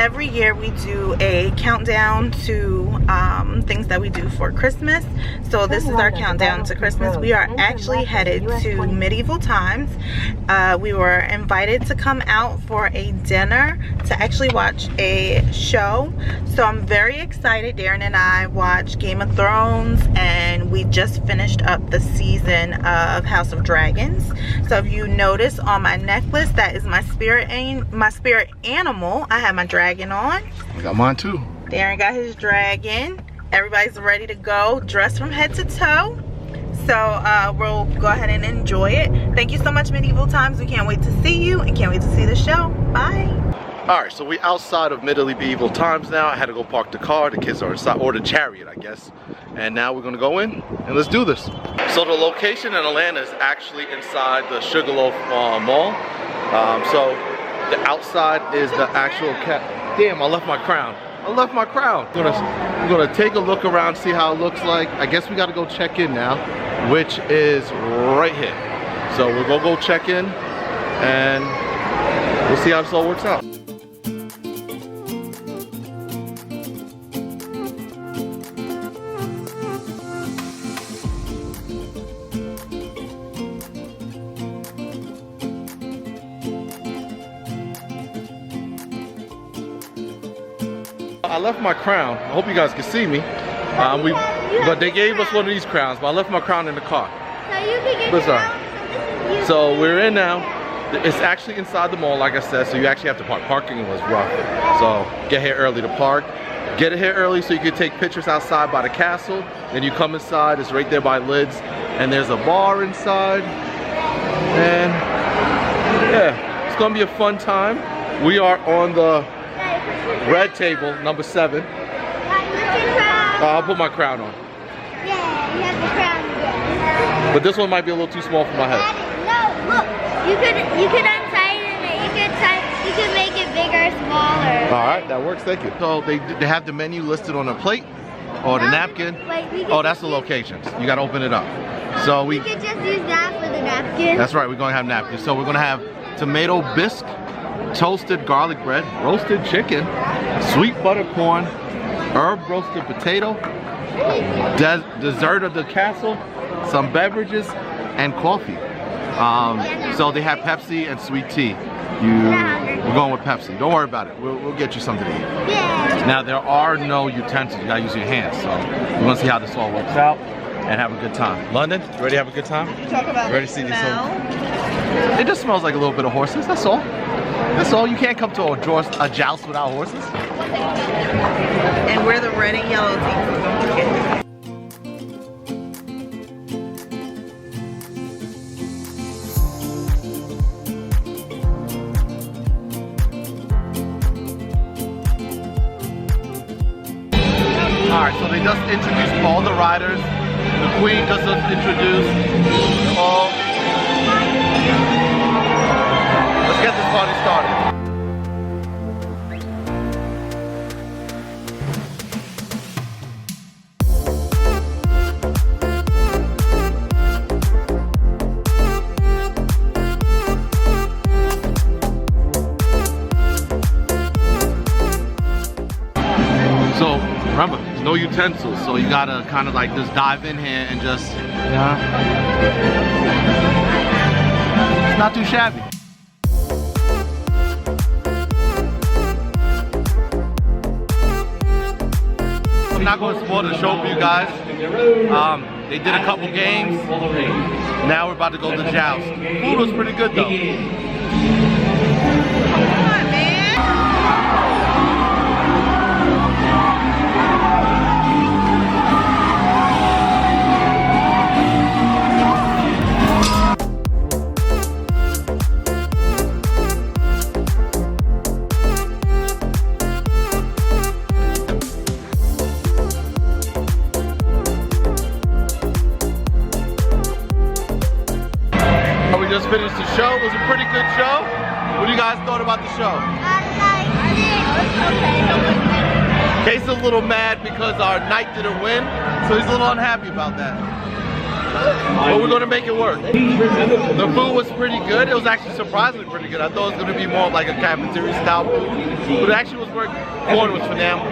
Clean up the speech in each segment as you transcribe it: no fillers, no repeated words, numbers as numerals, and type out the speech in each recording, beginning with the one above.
every year we do a countdown to things that we do for Christmas. So this is our countdown to Christmas. We are actually headed to medieval times. We were invited to come out for a dinner to actually watch a show. So I'm very excited. Darren and I watched Game of Thrones, and we just finished up the season of House of Dragons. So if you notice on my necklace, that is my spirit animal. I have my dragon on. I got mine too. Darren got his dragon. Everybody's ready to go, dressed from head to toe. So we'll go ahead and enjoy it. Thank you so much, Medieval Times. We can't wait to see you and can't wait to see the show. Bye. All right, so we outside of Medieval Times now. I had to go park the car. The kids are inside, or the chariot, I guess. And now we're gonna go in and let's do this. So the location in Atlanta is actually inside the Sugarloaf Mall. So the outside is the actual Damn, I left my crown. I left my crown. I'm gonna take a look around, see how it looks like. I guess we gotta go check in now, which is right here. So we're gonna go check in and we'll see how this all works out. I left my crown. I hope you guys can see me. But they gave us one of these crowns, but I left my crown in the car. So you can get sorry. So we're in now. It's actually inside the mall, like I said, so you actually have to park. Parking was rough. So get here early to park. Get here early so you can take pictures outside by the castle. Then you come inside, it's right there by Lids. And there's a bar inside. And yeah, it's gonna be a fun time. We are on the red table, number 7. I'll put my crown on. Yeah, you have the crown again. But this one might be a little too small for my head. No, look. You could untighten it. You could make it bigger or smaller. All right, that works. Thank you. So they have the menu listed on a plate or the napkin. Oh, that's the locations. You got to open it up. So we could just use that for the napkin. That's right. We're going to have napkins. So we're going to have tomato bisque, toasted garlic bread, roasted chicken, sweet butter corn, herb roasted potato, dessert of the castle, some beverages, and coffee. So they have Pepsi and sweet tea. We're going with Pepsi. Don't worry about it. We'll get you something to eat. Yeah. Now there are no utensils. You gotta use your hands. So we're gonna see how this all works out and have a good time. London, you ready to have a good time? Talk about ready to see this whole... It just smells like a little bit of horses. That's all. That's all. You can't come to a joust without horses. And we're the red and yellow team. Alright, so they just introduced all the riders. The Queen just introduced all. Let's get this party started. So remember, there's no utensils, so you gotta kind of like just dive in here and just, it's not too shabby. I'm not going to spoil the show for you guys. They did a couple games. Now we're about to go to the joust. Food was pretty good though. Come on, man. Just finished the show. It was a pretty good show. What do you guys thought about the show? Case is a little mad because our knight didn't win, so he's a little unhappy about that. but we're gonna make it work. The food was pretty good. It was actually surprisingly pretty good. I thought it was gonna be more of like a cafeteria style food, but it actually was work. Corn was phenomenal.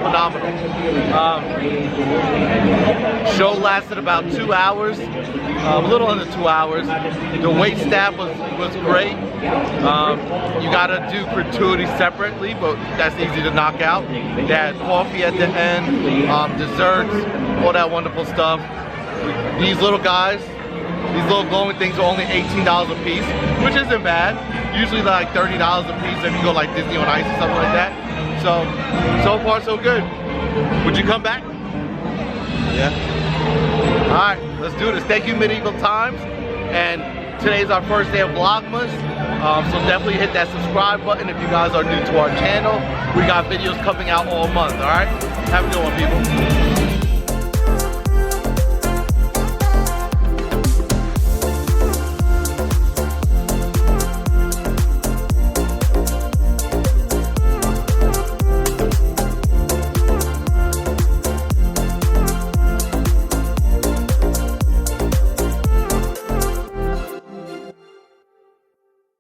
Show lasted about 2 hours, a little under 2 hours. The wait staff was great. You gotta do gratuity separately, but that's easy to knock out. They had coffee at the end, desserts, all that wonderful stuff. These little guys, these little glowing things are only $18 a piece, which isn't bad. Usually like $30 a piece if you go like Disney on Ice or something like that. So far so good. Would you come back? Yeah. All right, let's do this. Thank you, Medieval Times. And today's our first day of Vlogmas. So definitely hit that subscribe button if you guys are new to our channel. We got videos coming out all month, all right? Have a good one, people.